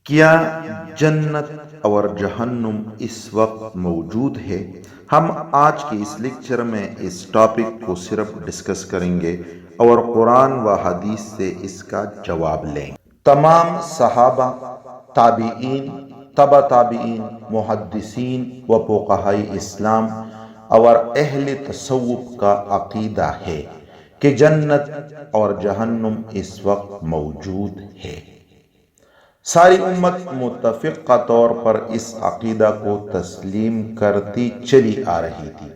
کیا جنت اور جہنم اس وقت موجود ہے؟ ہم آج کے اس لیکچر میں اس ٹاپک کو صرف ڈسکس کریں گے اور قرآن و حدیث سے اس کا جواب لیں گے۔ تمام صحابہ، تابعین، تبع تابعین، محدثین و فقہاء اسلام اور اہل تصوف کا عقیدہ ہے کہ جنت اور جہنم اس وقت موجود ہے۔ ساری امت متفقہ طور پر اس عقیدہ کو تسلیم کرتی چلی آ رہی تھی۔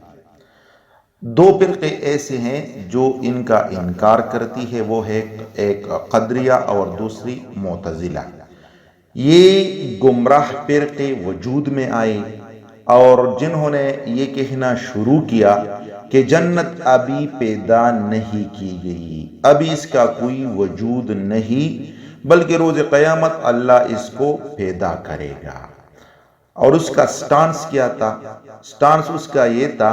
دو فرقے ایسے ہیں جو ان کا انکار کرتی ہے، وہ ہے ایک قدریہ اور دوسری معتزلہ۔ یہ گمراہ فرقے وجود میں آئے اور جنہوں نے یہ کہنا شروع کیا کہ جنت ابھی پیدا نہیں کی گئی، ابھی اس کا کوئی وجود نہیں، بلکہ روز قیامت اللہ اس کو پیدا کرے گا۔ اور اس کا سٹانس کیا تھا؟ سٹانس اس کا یہ تھا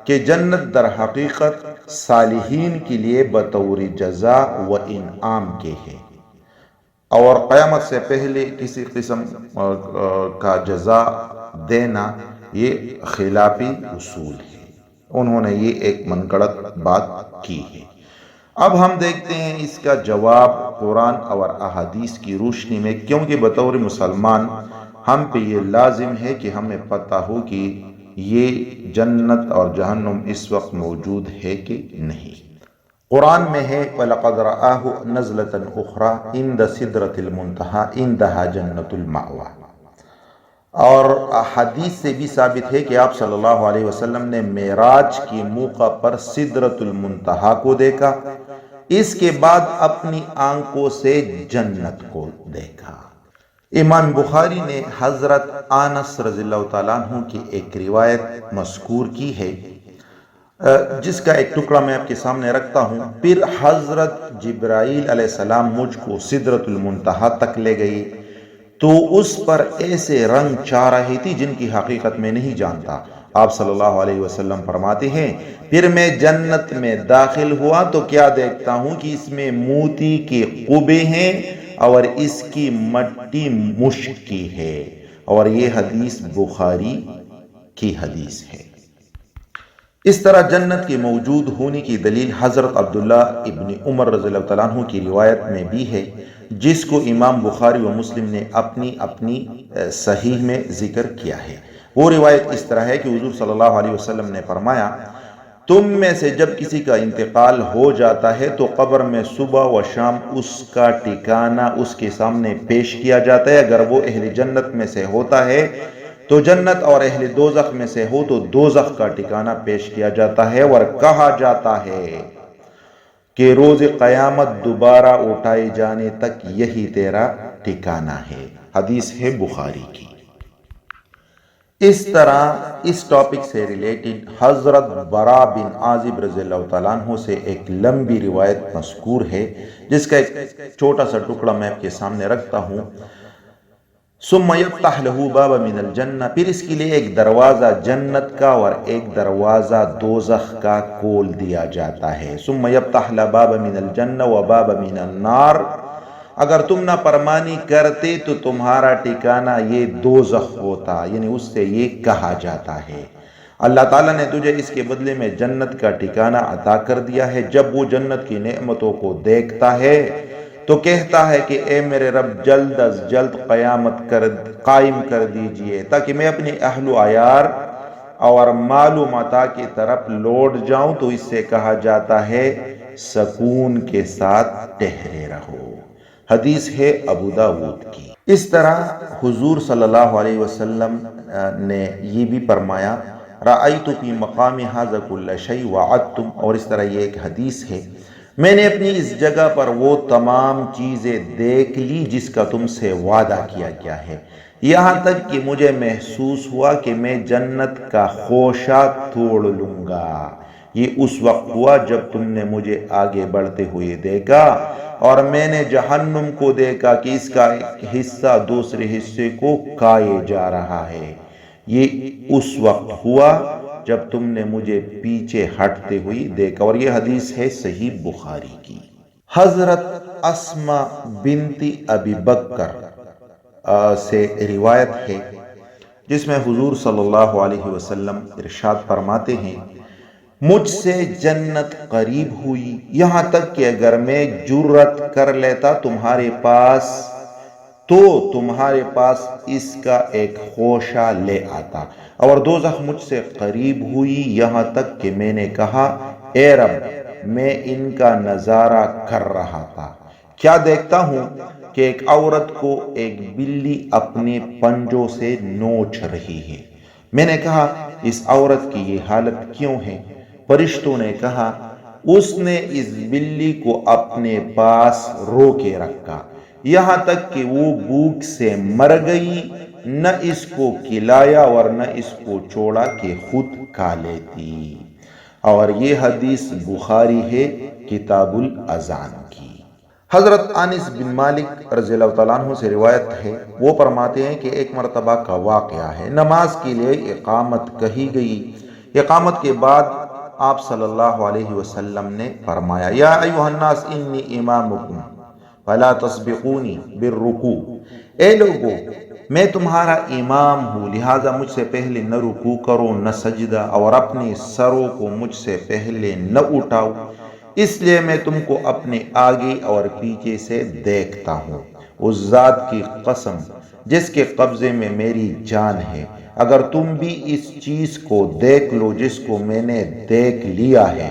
کہ جنت در حقیقت صالحین کے لیے بطور جزا و انعام کے ہے، اور قیامت سے پہلے کسی قسم کا جزا دینا یہ خلافی اصول ہے۔ انہوں نے یہ ایک من گھڑت بات کی ہے۔ اب ہم دیکھتے ہیں اس کا جواب قرآن اور احادیث کی روشنی میں، کیونکہ بطور مسلمان ہم پہ یہ لازم ہے کہ ہمیں پتہ ہو کہ یہ جنت اور جہنم اس وقت موجود ہے کہ نہیں۔ قرآن میں ہے وَلَقَدْ رَآهُ نَزْلَةً أُخْرَى عِنْدَ سِدْرَةِ الْمُنْتَهَى عِنْدَهَا جَنَّةُ الْمَأْوَىٰ، اور حدیث سے بھی ثابت ہے کہ آپ صلی اللہ علیہ وسلم نے معراج کے موقع پر سدرۃ المنتہا کو دیکھا، اس کے بعد اپنی آنکھوں سے جنت کو دیکھا۔ امام بخاری نے حضرت انس رضی اللہ تعالیٰ عنہ کی ایک روایت مذکور کی ہے، جس کا ایک ٹکڑا میں آپ کے سامنے رکھتا ہوں۔ پھر حضرت جبرائیل علیہ السلام مجھ کو سدرۃ المنتہا تک لے گئی تو اس پر ایسے رنگ چاہ رہی تھی جن کی حقیقت میں نہیں جانتا۔ آپ صلی اللہ علیہ وسلم فرماتے ہیں، پھر میں جنت میں داخل ہوا تو کیا دیکھتا ہوں کہ اس میں موتی کے قبے ہیں اور اس کی مٹی مشک کی ہے، اور یہ حدیث بخاری کی حدیث ہے۔ اس طرح جنت کے موجود ہونے کی دلیل حضرت عبداللہ ابن عمر رضی اللہ تعالیٰ عنہ کی روایت میں بھی ہے، جس کو امام بخاری و مسلم نے اپنی صحیح میں ذکر کیا ہے۔ وہ روایت اس طرح ہے کہ حضور صلی اللہ علیہ وسلم نے فرمایا، تم میں سے جب کسی کا انتقال ہو جاتا ہے تو قبر میں صبح و شام اس کا ٹھکانہ اس کے سامنے پیش کیا جاتا ہے۔ اگر وہ اہل جنت میں سے ہوتا ہے تو جنت، اور اہل دوزخ میں سے ہو تو دوزخ کا ٹھکانہ پیش کیا جاتا ہے، اور کہا جاتا ہے کہ روز قیامت دوبارہ اٹھائے جانے تک یہی تیرا ٹھکانہ ہے۔ حدیث ہے بخاری کی۔ اس طرح اس ٹاپک سے ریلیٹڈ حضرت برا بن عازب رضی اللہ تعالیٰ عنہ سے ایک لمبی روایت مذکور ہے، جس کا ایک چھوٹا سا ٹکڑا میں آپ کے سامنے رکھتا ہوں۔ ثم یفتح له باب من الجنہ، پھر اس کے لیے ایک دروازہ جنت کا اور ایک دروازہ دوزخ کا کھول دیا جاتا ہے۔ ثم یفتح له باب من الجنہ و باب من النار، اگر تم نہ فرمانی کرتے تو تمہارا ٹھکانہ یہ دوزخ ہوتا، یعنی اس سے یہ کہا جاتا ہے اللہ تعالیٰ نے تجھے اس کے بدلے میں جنت کا ٹھکانہ عطا کر دیا ہے۔ جب وہ جنت کی نعمتوں کو دیکھتا ہے تو کہتا ہے کہ اے میرے رب، جلد از جلد قیامت قائم کر دیجئے تاکہ میں اپنے اہل و عیار اور مال و متاع کی طرف لوٹ جاؤں۔ تو اس سے کہا جاتا ہے سکون کے ساتھ ٹھہرے رہو۔ حدیث ہے ابو داود کی۔ اس طرح حضور صلی اللہ علیہ وسلم نے یہ بھی فرمایا، رأیت فی مقام ھذا کل شیء وعدتم، اور اس طرح یہ ایک حدیث ہے، میں نے اپنی اس جگہ پر وہ تمام چیزیں دیکھ لی جس کا تم سے وعدہ کیا گیا ہے، یہاں تک کہ مجھے محسوس ہوا کہ میں جنت کا خوشہ توڑ لوں گا۔ یہ اس وقت ہوا جب تم نے مجھے آگے بڑھتے ہوئے دیکھا، اور میں نے جہنم کو دیکھا کہ اس کا ایک حصہ دوسرے حصے کو کھائے جا رہا ہے۔ یہ اس وقت ہوا جب تم نے مجھے پیچھے ہٹتے ہوئی دیکھا، اور یہ حدیث ہے صحیح بخاری کی۔ حضرت اسماء بنت ابی بکر سے روایت ہے جس میں حضور صلی اللہ علیہ وسلم ارشاد فرماتے ہیں، مجھ سے جنت قریب ہوئی، یہاں تک کہ اگر میں جرت کر لیتا تمہارے پاس تو تمہارے پاس اس کا ایک خوشہ لے آتا، اور دوزخ مجھ سے قریب ہوئی یہاں تک کہ میں نے کہا اے رب میں ان کا نظارہ کر رہا تھا، کیا دیکھتا ہوں کہ ایک عورت کو ایک بلی اپنے پنجوں سے نوچ رہی ہے۔ میں نے کہا اس عورت کی یہ حالت کیوں ہے؟ فرشتوں نے کہا اس نے اس بلی کو اپنے پاس رو کے رکھا یہاں تک کہ وہ بھوک سے مر گئی، نہ اس کو کھلایا اور نہ اس کو چھوڑا کہ خود کھا لیتی۔ اور یہ حدیث بخاری ہے کتاب الاذان کی۔ حضرت انس بن مالک رضی اللہ تعالیٰ عنہ سے روایت ہے، وہ فرماتے ہیں کہ ایک مرتبہ کا واقعہ ہے، نماز کے لیے اقامت کہی گئی، اقامت کے بعد آپ صلی اللہ علیہ وسلم نے فرمایا، یا ایھا الناس انی امامکم فلا تسبقونی بالرکوع، اے لوگو میں تمہارا امام ہوں لہٰذا مجھ سے پہلے نہ رکوع کرو نہ سجدہ، اور اپنے سروں کو مجھ سے پہلے نہ اٹھاؤ، اس لیے میں تم کو اپنے آگے اور پیچھے سے دیکھتا ہوں۔ اس ذات کی قسم جس کے قبضے میں میری جان ہے، اگر تم بھی اس چیز کو دیکھ لو جس کو میں نے دیکھ لیا ہے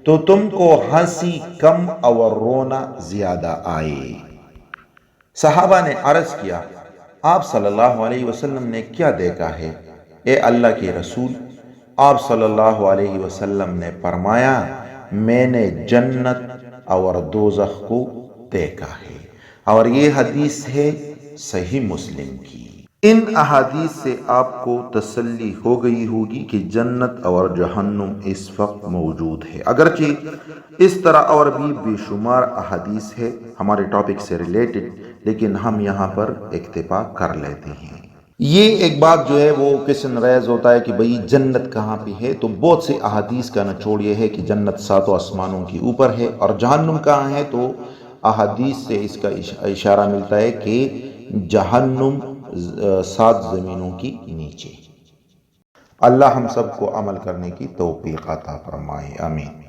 تو تم کو ہنسی کم اور رونا زیادہ آئے۔ صحابہ نے عرض کیا، آپ صلی اللہ علیہ وسلم نے کیا دیکھا ہے اے اللہ کے رسول؟ آپ صلی اللہ علیہ وسلم نے فرمایا، میں نے جنت اور دوزخ کو دیکھا ہے، اور یہ حدیث ہے صحیح مسلم کی۔ ان احادیث سے آپ کو تسلی ہو گئی ہوگی کہ جنت اور جہنم اس وقت موجود ہے، اگرچہ اس طرح اور بھی بے شمار احادیث ہے ہمارے ٹاپک سے ریلیٹڈ، لیکن ہم یہاں پر اکتفا کر لیتے ہیں۔ یہ ایک بات جو ہے وہ کوسچن ریز ہوتا ہے کہ بھئی جنت کہاں پہ ہے، تو بہت سے احادیث کا نچوڑ یہ ہے کہ جنت 7 آسمانوں کے اوپر ہے، اور جہنم کہاں ہے تو احادیث سے اس کا اشارہ ملتا ہے کہ جہنم 7 زمینوں کی نیچے۔ اللہ ہم سب کو عمل کرنے کی توفیق عطا فرمائے، آمین۔